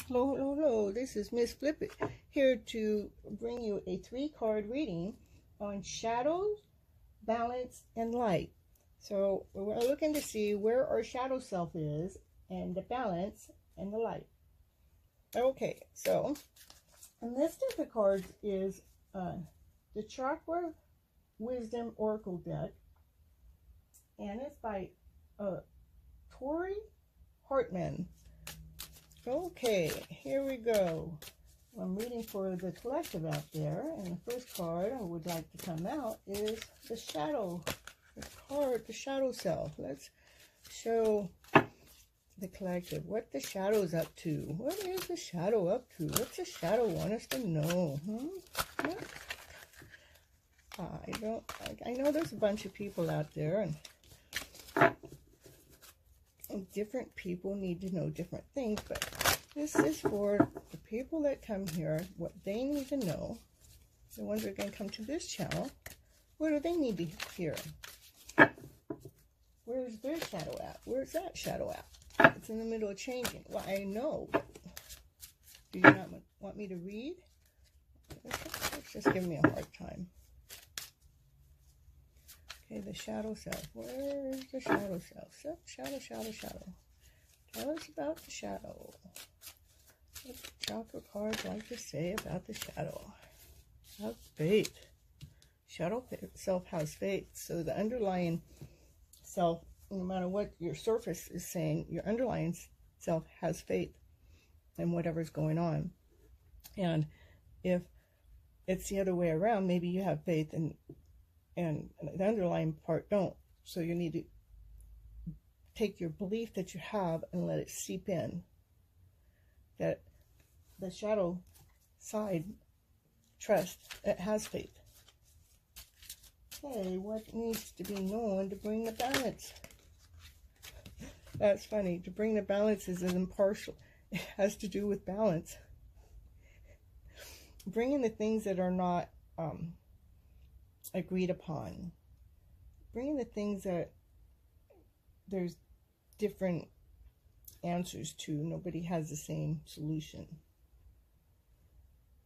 Hello, hello, hello. This is Miss Flip It here to bring you a 3-card reading on shadows, balance, and light. So we're looking to see where our shadow self is and the balance and the light. Okay, so and this deck of cards is the Chakra Wisdom Oracle deck, and it's by Tori Hartman. Okay, here we go. I'm reading for the collective out there, and the first card I would like to come out is the shadow, the shadow self. Let's show the collective what the shadow's up to. What is the shadow up to? What's the shadow want us to know? What? I know there's a bunch of people out there, and different people need to know different things, but this is for the people that come here, what they need to know. The ones that are going to come to this channel, what do they need to hear? Where's their shadow at? Where's that shadow at? It's in the middle of changing. Well, I know. Do you not want me to read? It's just giving me a hard time. Okay, the shadow self. Where is the shadow self? Shadow, shadow, shadow. Tell us about the shadow. What the chakra cards like to say about the shadow? Have faith. Shadow self has faith. So the underlying self, no matter what your surface is saying, your underlying self has faith in whatever's going on. And if it's the other way around, maybe you have faith and the underlying part don't. So you need to take your belief that you have and let it seep in. That the shadow side, trust, it has faith. Okay, what needs to be known to bring the balance? That's funny. To bring the balance is an impartial. It has to do with balance. Bringing the things that are not agreed upon. Bringing the things that there's different answers to. Nobody has the same solution.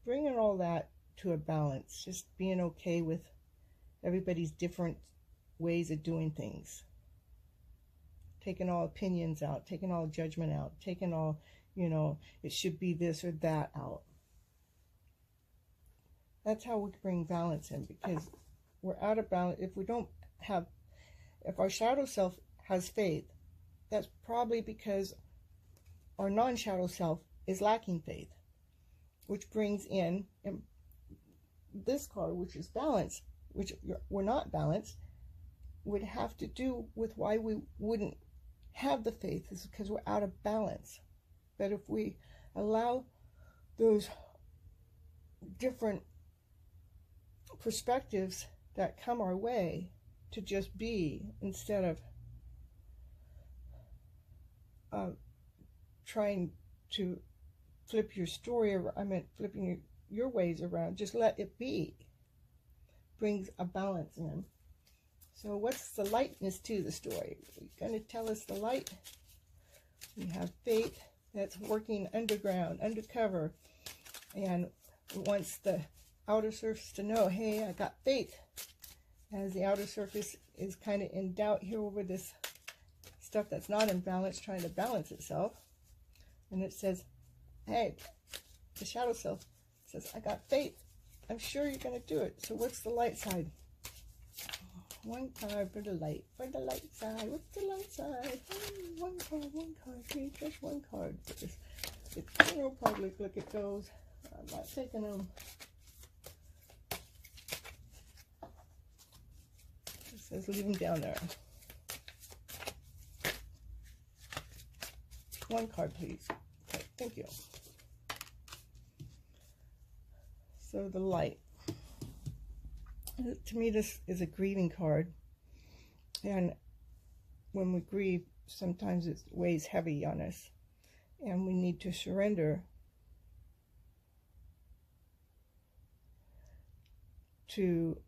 Bringing all that to a balance. Just being okay with everybody's different ways of doing things. Taking all opinions out. Taking all judgment out. Taking all, it should be this or that out. That's how we bring balance in, because we're out of balance. If our shadow self has faith, that's probably because our non-shadow self is lacking faith, which brings in this card, which is balance, which we're not balanced, would have to do with why we wouldn't have the faith, is because we're out of balance. But if we allow those different perspectives that come our way to just be, instead of trying to flip your story around, flipping your ways around, just let it be, brings a balance in. So what's the lightness to the story? You're going to tell us the light. We have faith that's working underground, undercover, and wants the outer surface to know, hey, I got faith. As the outer surface is kind of in doubt here over this stuff that's not in balance, trying to balance itself. And it says, hey, the shadow self says, I got faith. I'm sure you're going to do it. So what's the light side? One card for the light side. What's the light side? One card, please. Just one card for this. The general public, look at those. I'm not taking them. It says leave them down there. One card, please. Okay, thank you. So the light. To me, this is a grieving card. And when we grieve, sometimes it weighs heavy on us. And we need to surrender to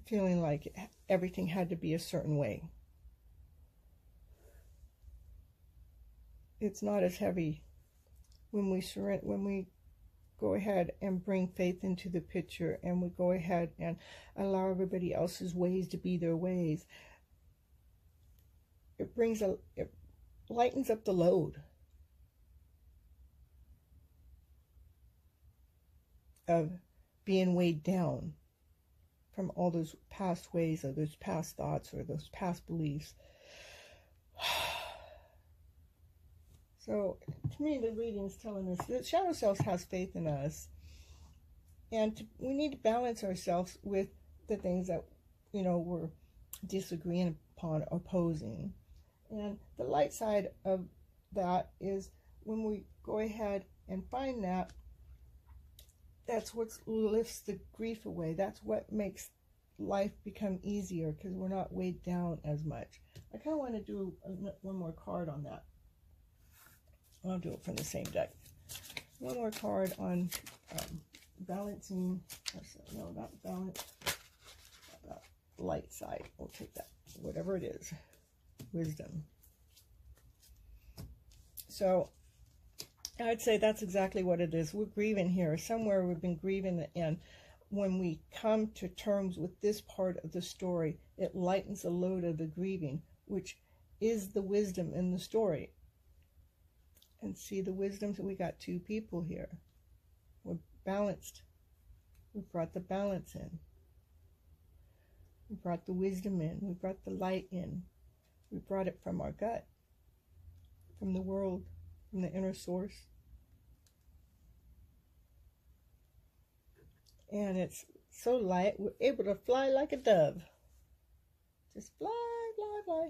feeling like everything had to be a certain way. It's not as heavy when we surrender, when we go ahead and bring faith into the picture, and we go ahead and allow everybody else's ways to be their ways, it lightens up the load of being weighed down from all those past ways, or those past thoughts, or those past beliefs. So, to me, the reading is telling us that shadow self has faith in us, and we need to balance ourselves with the things that, you know, we're disagreeing upon, opposing. And the light side of that is when we go ahead and find that, that's what lifts the grief away. That's what makes life become easier, because we're not weighed down as much. I kind of want to do one more card on that. I'll do it from the same deck. One more card on balancing. No, not balance. Light side. We'll take that. Whatever it is. Wisdom. So, I'd say that's exactly what it is. We're grieving here. Somewhere we've been grieving, and when we come to terms with this part of the story, it lightens the load of the grieving, which is the wisdom in the story. And see the wisdom, so we got two people here. We're balanced. We brought the balance in. We brought the wisdom in. We brought the light in. We brought it from our gut, from the world, from the inner source. And it's so light, we're able to fly like a dove. Just fly, fly, fly.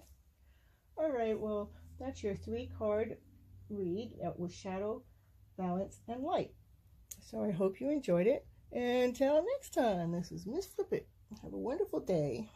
All right, well, that's your 3-card read. That was shadow, balance, and light. So I hope you enjoyed it. Until next time, this is Miss Flip It. Have a wonderful day.